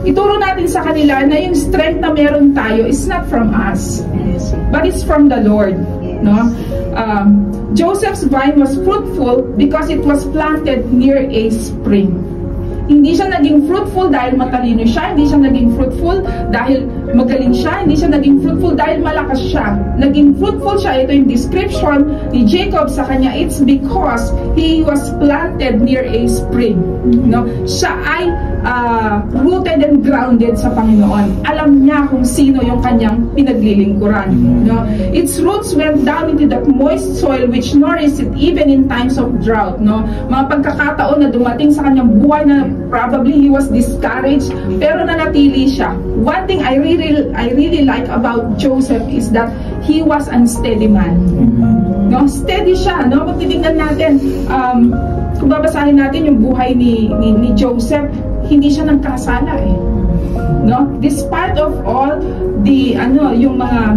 ituro natin sa kanila na yung strength na meron tayo is not from us, but it's from the Lord. No? Joseph's vine was fruitful because it was planted near a spring. Hindi siya naging fruitful dahil matalino siya, hindi siya naging fruitful dahil magaling siya, hindi siya naging fruitful dahil malakas siya. Naging fruitful siya, ito yung description ni Jacob sa kanya, it's because he was planted near a spring. No? Siya ay rooted and grounded sa Panginoon. Alam niya kung sino yung kanyang pinaglilingkuran. No? Its roots went down into the moist soil which nourished it even in times of drought. No? Mga pagkakataon na dumating sa kanyang buhay na probably he was discouraged, pero nanatili siya. One thing I really like about Joseph is that he was unsteady man. No, steady siya. No, pag titingnan natin, kung babasahin natin yung buhay ni Joseph, hindi siya nagkasala eh. No, despite of all the yung mga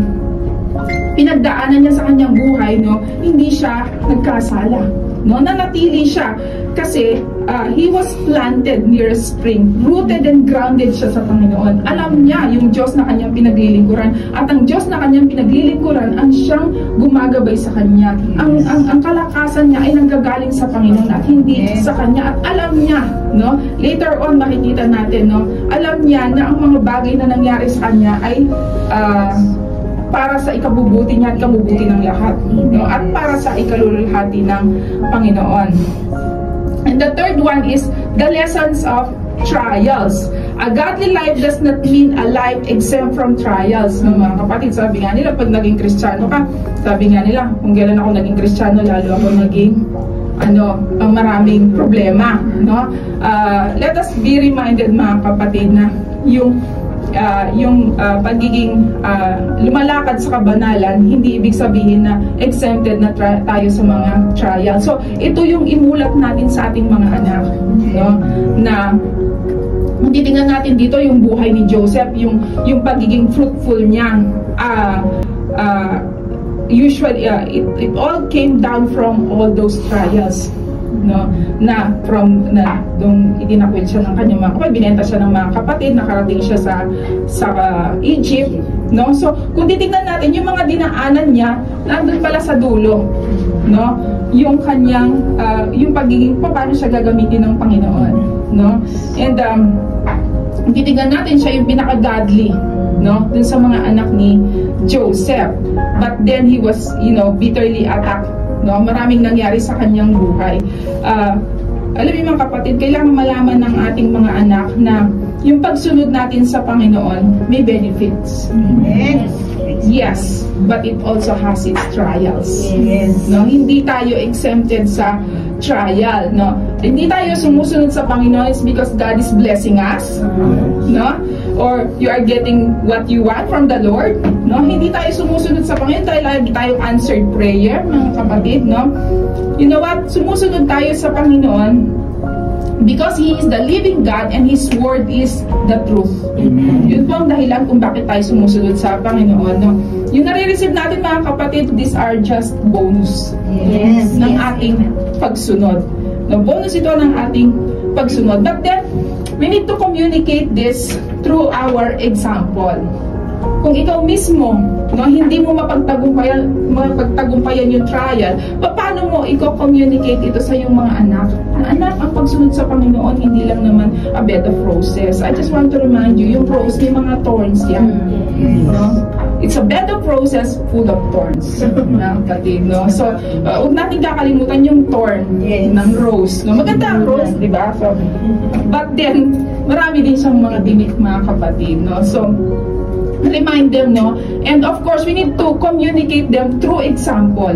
pinagdaanan niya sa kanyang buhay, no, hindi siya nagkasala. No, nanatili siya kasi he was planted near a spring, rooted and grounded siya sa Panginoon. Alam niya yung Diyos na kanyang pinaglilingkuran, at ang Diyos na kanyang pinaglilingkuran ang siyang gumagabay sa kanya. Ang kalakasan niya ay nanggagaling sa Panginoon at hindi sa kanya. At alam niya, no, later on makikita natin, no, alam niya na ang mga bagay na nangyari sa kanya ay para sa ikabubuti niya at kabubuti ng lahat, no? At para sa ikaluluhati ng Panginoon. And the third one is the lessons of trials. A godly life does not mean a life exempt from trials. No, mga kapatid, sabi nga nila, pag naging Kristiyano ka, sabi nga nila, kung kailan ako naging Kristiyano, lalo ako naging maraming problema, no? Let us be reminded, mga kapatid, na yung pagiging lumalakad sa kabanalan, hindi ibig sabihin na exempted na tayo sa mga trial. So, ito yung imulat natin sa ating mga anak, no? Na titingnan natin dito yung buhay ni Joseph, yung pagiging fruitful niya. Usually, it all came down from all those trials. No, nung itinakwil siya ng kanyang mga kapatid, binenta siya ng mga kapatid, nakarating siya sa Egypt, no? So kung titingnan natin yung mga dinaanan niya, nandun pala sa dulo, no? Yung kanyang yung pagiging paano siya gagamitin ng Panginoon, no? And titingnan natin siya yung pinaka-godly, no, dun sa mga anak ni Joseph, but then he was, bitterly attacked. No, maraming nangyari sa kanyang buhay. Alam niyo mga kapatid, kailangan malaman ng ating mga anak na yung pagsunod natin sa Panginoon may benefits. Yes, but it also has its trials. No, hindi tayo exempted sa trial, no? Hindi tayo sumusunod sa Panginoon is because God is blessing us, no? Or you are getting what you want from the Lord, no? Hindi tayo sumusunod sa Panginoon dahil lagi tayong answered prayer, mga kapatid, no? You know what? Sumusunod tayo sa Panginoon because He is the living God and His word is the truth. Yun po ang dahilan kung bakit tayo sumusunod sa Panginoon, no? Yung nare-receive natin, mga kapatid, these are just bonus ng ating pagsunod. No, bonus ito ng ating pagsunod. But then, we need to communicate this through our example. Kung ikaw mismo, no, hindi mo mapagtagumpayan yung trial, paano mo i-communicate ito sa iyong mga anak? Anak, ang pagsunod sa Panginoon, hindi lang naman a bed of roses. I just want to remind you, yung rose, may mga thorns yan. No? It's a bed of roses full of thorns. No? So, huwag natin kakalimutan yung thorn ng rose. No? Maganda ang rose, di ba? So, but then, marami din siyang mga tinik, mga kapatid. No? So, remind them, no? And of course, we need to communicate them through example.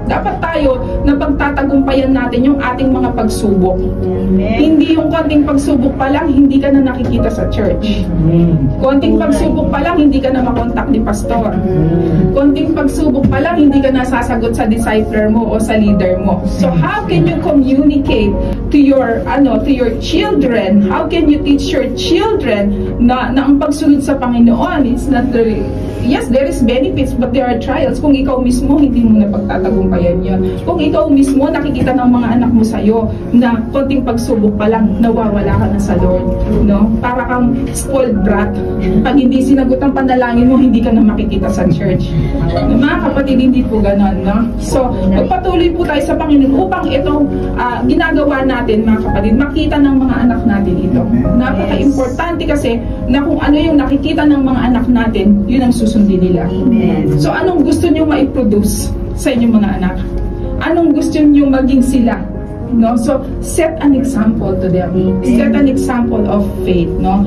Dapat tayo na pagtatagumpayan natin yung ating mga pagsubok. Hindi yung konting pagsubok pa lang, hindi ka na nakikita sa church. Konting pagsubok pa lang, hindi ka na makontak ni pastor. Konting pagsubok pa lang, hindi ka na sasagot sa discipler mo o sa leader mo. So how can you communicate to your children? How can you teach your children na ang pagsunod sa Panginoon, it's not really, yes, there is benefits, but there are trials. Kung ikaw mismo hindi mo na pagtatagumpayan gabayan yun. Kung ikaw mismo nakikita ng mga anak mo sa'yo na konting pagsubok pa lang, nawawala ka na sa Lord, no? Para kang spoiled brat. Pag hindi sinagot ang panalangin mo, hindi ka na makikita sa church. Mga kapatid, hindi po ganon, no? So, magpatuloy po tayo sa Panginoon upang itong ginagawa natin, mga kapatid, makita ng mga anak natin ito. Napaka-importante kasi na kung ano yung nakikita ng mga anak natin, yun ang susundin nila. So, anong gusto nyo ma-produce sa inyong mga anak? Anong gusto nyo maging sila? No? So, set an example to them. Set an example of faith, no?